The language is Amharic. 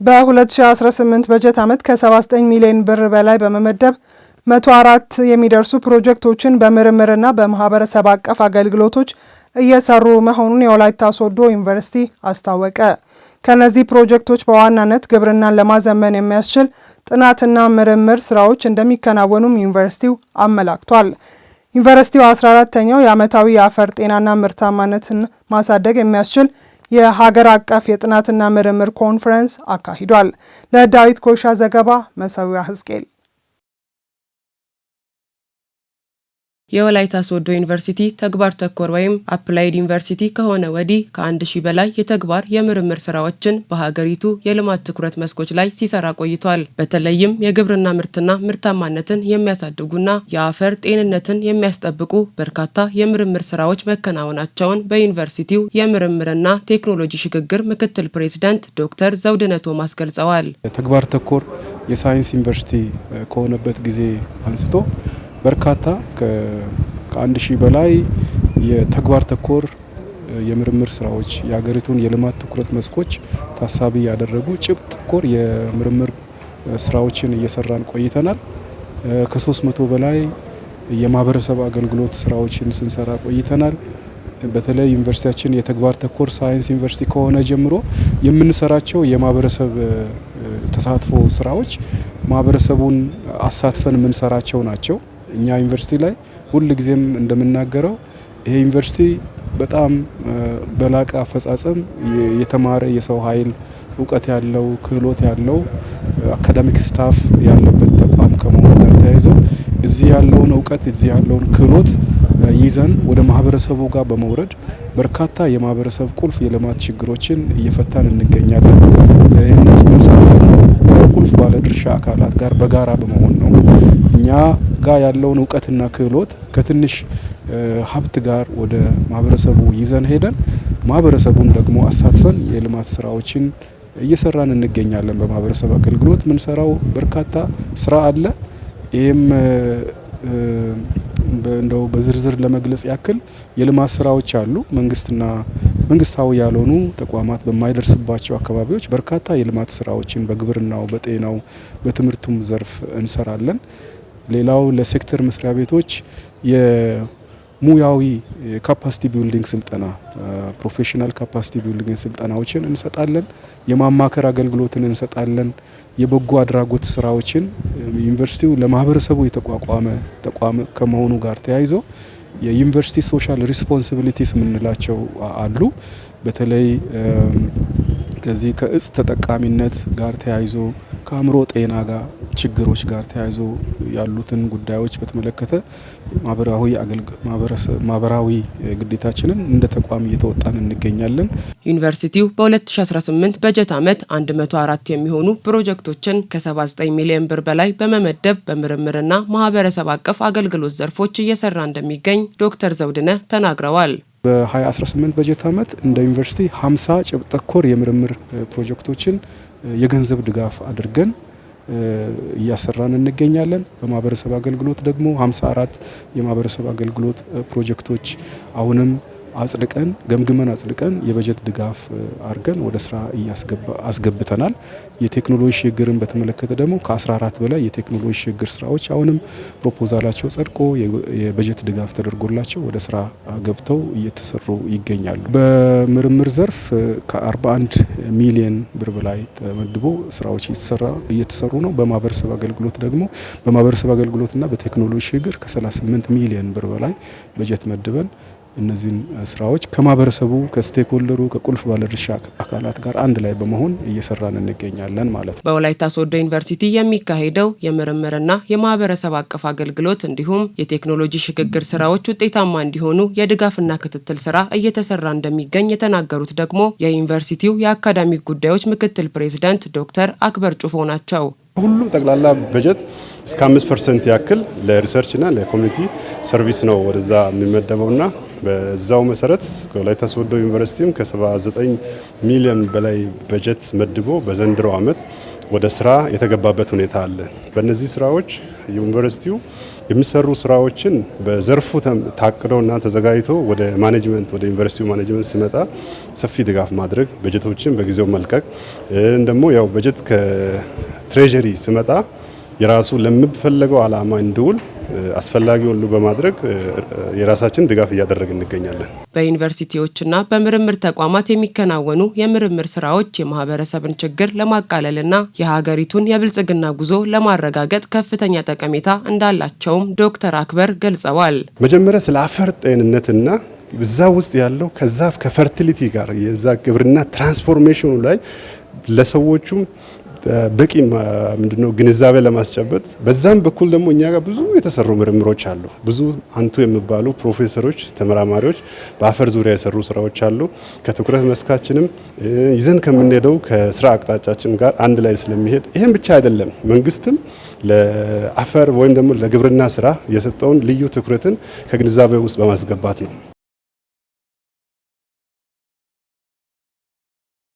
በ2018 በጀት ዓመት ከ79 ሚሊዮን ብር በላይ በመመደብ 104 የሚደርሱ ፕሮጀክቶችን በምርምርና በማህበረሰብ አቀፍ አገልግሎቶች እየሰሩ መሆኑን የወላይታ ሶዶ ዩኒቨርሲቲ አስታወቀ። ከነዚህ ፕሮጀክቶች በዋናነት ግብርናን ለማዘመን የሚያስችል ጥናትና ምርምር ስራዎች እንደሚከናወኑም ዩኒቨርሲቲው አመላክቷል። ዩኒቨርሲቲው 14ኛው የዓመታዊ የአፈር ጤናና ምርታማነትን ማሳደግ የሚያስችል የሀገር አቀፍ የጥናትና ምርምር ኮንፈረንስ አካሂዷል። ለዳዊት ኮሻ ዘገባ መሰዊያ ህዝቅኤል። የወላይታ ሶዶ ዩኒቨርሲቲ ተግባር ተኮር ወይም አፕላይድ ዩኒቨርሲቲ ከሆነ ወዲህ ከ1000 በላይ የተግባር የምርምር ስራዎችን በሀገሪቱ የልማት ትኩረት መስኮች ላይ ሲሰራ ቆይቷል። በተለይም የግብርና ምርትና ምርታማነትን የሚያሳድጉና የአፈር ጤንነትን የሚያስጠብቁ በርካታ የምርምር ስራዎች መከናወናቸውን በዩኒቨርሲቲው የምርምርና ቴክኖሎጂ ሽግግር ምክትል ፕሬዝዳንት ዶክተር ዘውድነ ቶማስ ገልጸዋል። ተግባር ተኮር የሳይንስ ዩኒቨርሲቲ ከሆነበት ጊዜ አንስቶ በርካታ ከ1000 በላይ የተግባር ተኮር የምርምር ስራዎች የሀገሪቱን የልማት ትኩረት መስኮች ታሳቢ ያደረጉ ጭብጥ ተኮር የምርምር ስራዎችን እየሰራን ቆይተናል። ከ300 በላይ የማህበረሰብ አገልግሎት ስራዎችን ስንሰራ ቆይተናል። በተለይ ዩኒቨርሲቲያችን የተግባር ተኮር ሳይንስ ዩኒቨርሲቲ ከሆነ ጀምሮ የምንሰራቸው የማህበረሰብ ተሳትፎ ስራዎች ማህበረሰቡን አሳትፈን የምንሰራቸው ናቸው። እኛ ዩኒቨርሲቲ ላይ ሁል ጊዜም እንደምናገረው ይሄ ዩኒቨርሲቲ በጣም በላቀ አፈጻጸም የተማረ የሰው ኃይል እውቀት ያለው ክህሎት ያለው አካዳሚክ ስታፍ ያለበት ተቋም ከመሆኑ ጋር ተያይዞ እዚህ ያለውን እውቀት እዚህ ያለውን ክህሎት ይዘን ወደ ማህበረሰቡ ጋር በመውረድ በርካታ የማህበረሰብ ቁልፍ የልማት ችግሮችን እየፈታን እንገኛለን። ይህንን ምንሰራው ከቁልፍ ባለድርሻ አካላት ጋር በጋራ በመሆን ነው። እኛ ጋር ያለውን እውቀትና ክህሎት ከትንሽ ሀብት ጋር ወደ ማህበረሰቡ ይዘን ሄደን ማህበረሰቡን ደግሞ አሳትፈን የልማት ስራዎችን እየሰራን እንገኛለን። በማህበረሰብ አገልግሎት ምንሰራው በርካታ ስራ አለ። ይህም እንደው በዝርዝር ለመግለጽ ያክል የልማት ስራዎች አሉ። መንግስትና መንግስታዊ ያልሆኑ ተቋማት በማይደርስባቸው አካባቢዎች በርካታ የልማት ስራዎችን በግብርናው፣ በጤናው፣ በትምህርቱም ዘርፍ እንሰራለን። ሌላው ለሴክተር መስሪያ ቤቶች የሙያዊ ካፓሲቲ ቢልዲንግ ስልጠና ፕሮፌሽናል ካፓሲቲ ቢልዲንግ ስልጠናዎችን እንሰጣለን። የማማከር አገልግሎትን እንሰጣለን። የበጎ አድራጎት ስራዎችን ዩኒቨርሲቲው ለማህበረሰቡ የተቋቋመ ተቋም ከመሆኑ ጋር ተያይዞ የዩኒቨርሲቲ ሶሻል ሪስፖንሲቢሊቲስ የምንላቸው አሉ። በተለይ ከዚህ ከእጽ ተጠቃሚነት ጋር ተያይዞ ከአእምሮ ጤና ጋር ችግሮች ጋር ተያይዞ ያሉትን ጉዳዮች በተመለከተ ማህበራዊ ግዴታችንን እንደ ተቋም እየተወጣን እንገኛለን። ዩኒቨርሲቲው በ2018 በጀት ዓመት 104 የሚሆኑ ፕሮጀክቶችን ከ79 ሚሊዮን ብር በላይ በመመደብ በምርምርና ማህበረሰብ አቀፍ አገልግሎት ዘርፎች እየሰራ እንደሚገኝ ዶክተር ዘውድነ ተናግረዋል። በ2018 በጀት ዓመት እንደ ዩኒቨርሲቲ 50 ጭብጥ ተኮር የምርምር ፕሮጀክቶችን የገንዘብ ድጋፍ አድርገን እያሰራን እንገኛለን። በማህበረሰብ አገልግሎት ደግሞ 54 የማህበረሰብ አገልግሎት ፕሮጀክቶች አሁንም አጽድቀን ገምግመን አጽድቀን የበጀት ድጋፍ አድርገን ወደ ስራ አስገብተናል። የቴክኖሎጂ ሽግግርን በተመለከተ ደግሞ ከ14 በላይ የቴክኖሎጂ ሽግግር ስራዎች አሁንም ፕሮፖዛላቸው ጸድቆ የበጀት ድጋፍ ተደርጎላቸው ወደ ስራ ገብተው እየተሰሩ ይገኛሉ። በምርምር ዘርፍ ከ41 ሚሊዮን ብር በላይ ተመድቦ ስራዎች እየተሰሩ ነው። በማህበረሰብ አገልግሎት ደግሞ በማህበረሰብ አገልግሎትና በቴክኖሎጂ ሽግግር ከ38 ሚሊዮን ብር በላይ በጀት መድበን እነዚህን ስራዎች ከማህበረሰቡ ከስቴክሆልደሩ ከቁልፍ ባለድርሻ አካላት ጋር አንድ ላይ በመሆን እየሰራን እንገኛለን ማለት ነው። በወላይታ ሶዶ ዩኒቨርሲቲ የሚካሄደው የምርምርና የማህበረሰብ አቀፍ አገልግሎት እንዲሁም የቴክኖሎጂ ሽግግር ስራዎች ውጤታማ እንዲሆኑ የድጋፍና ክትትል ስራ እየተሰራ እንደሚገኝ የተናገሩት ደግሞ የዩኒቨርሲቲው የአካዳሚክ ጉዳዮች ምክትል ፕሬዝዳንት ዶክተር አክበር ጩፎ ናቸው። ሁሉም ጠቅላላ በጀት እስከ 5% ያክል ለሪሰርችና ለኮሚኒቲ ሰርቪስ ነው ወደዛ የሚመደበውና በዛው መሰረት ከወላይታ ሶዶ ዩኒቨርሲቲም ከ79 ሚሊዮን በላይ በጀት መድቦ በዘንድሮ ዓመት ወደ ስራ የተገባበት ሁኔታ አለ። በእነዚህ ስራዎች ዩኒቨርሲቲው የሚሰሩ ስራዎችን በዘርፉ ታቅደውና ተዘጋጅቶ ወደ ማኔጅመንት ወደ ዩኒቨርሲቲው ማኔጅመንት ሲመጣ ሰፊ ድጋፍ ማድረግ፣ በጀቶችን በጊዜው መልቀቅ ደግሞ ያው በጀት ከትሬጀሪ ሲመጣ የራሱ ለሚፈለገው ዓላማ እንዲውል አስፈላጊውን ሁሉ በማድረግ የራሳችን ድጋፍ እያደረግን እንገኛለን። በዩኒቨርሲቲዎችና በምርምር ተቋማት የሚከናወኑ የምርምር ስራዎች የማህበረሰብን ችግር ለማቃለልና የሀገሪቱን የብልጽግና ጉዞ ለማረጋገጥ ከፍተኛ ጠቀሜታ እንዳላቸውም ዶክተር አክበር ገልጸዋል። መጀመሪያ ስለ አፈር ጤንነትና እዛ ውስጥ ያለው ከዛ ከፈርቲሊቲ ጋር የዛ ግብርና ትራንስፎርሜሽኑ ላይ ለሰዎቹም በቂ ምንድነው ግንዛቤ ለማስጨበጥ በዛም በኩል ደግሞ እኛ ጋር ብዙ የተሰሩ ምርምሮች አሉ። ብዙ አንቱ የሚባሉ ፕሮፌሰሮች፣ ተመራማሪዎች በአፈር ዙሪያ የሰሩ ስራዎች አሉ። ከትኩረት መስካችንም ይዘን ከምንሄደው ከስራ አቅጣጫችን ጋር አንድ ላይ ስለሚሄድ ይሄን ብቻ አይደለም፣ መንግስትም ለአፈር ወይም ደግሞ ለግብርና ስራ የሰጠውን ልዩ ትኩረትን ከግንዛቤ ውስጥ በማስገባት ነው።